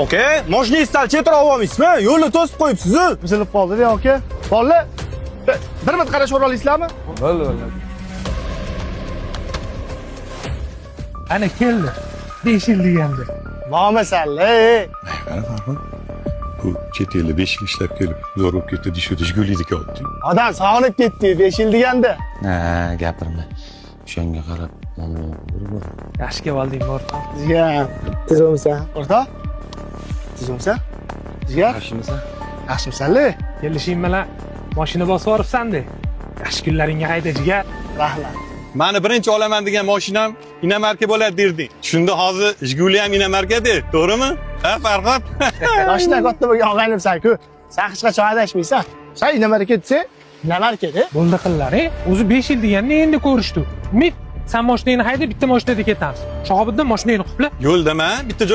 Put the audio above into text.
Aka, mashinangizni sal chetroq olmaysizmi? Yo'lni to'sib qo'yibsiz. Buzilib qoldi-da, aka. Bolalar, bir marta qarashib o'ralaysizlarmi? Bo'ldi. Ana keldi. 5 yil degandi. Bo'lmasalla. Qara Farhod. Bu chet elda 5 yil ishlab kelib, zo'r bo'lib ketdi, dishgulik oldi. Odam sog'inib ketdi, 5 yil deganda. Ha, gapirma. O'shanga qarab, mana bir. Yaxshi kelding, o'rtoq. Jigar, tuzumsan. O'rtoq? Tuzumsan? Jigar, Yaxshimisan? yaxshimisan-le? Kelishing bilan mashina bosib yoribsan-de. Yaxshi kunlaringga hayda jigar. Rahmat. Mani birinchi olaman degan mashinam inomarka bo'ladi derding. Shunda hozir Jiguli ham inomarka-da, to'g'rimi? Ha, Farhod? Yoshlar katta bo'lgan og'aynimsan-ku. Sen hech qachon adashmaysan. Sen inomarka desa, inomarka-da. Bo'ldi qillar, O'zi 5 yil deganda endi ko'rishdi. Umid, sen mashinangni hayda bitta mashinada ketamiz. Shahobiddin mashinangni qupla. Yo'ldama, bitta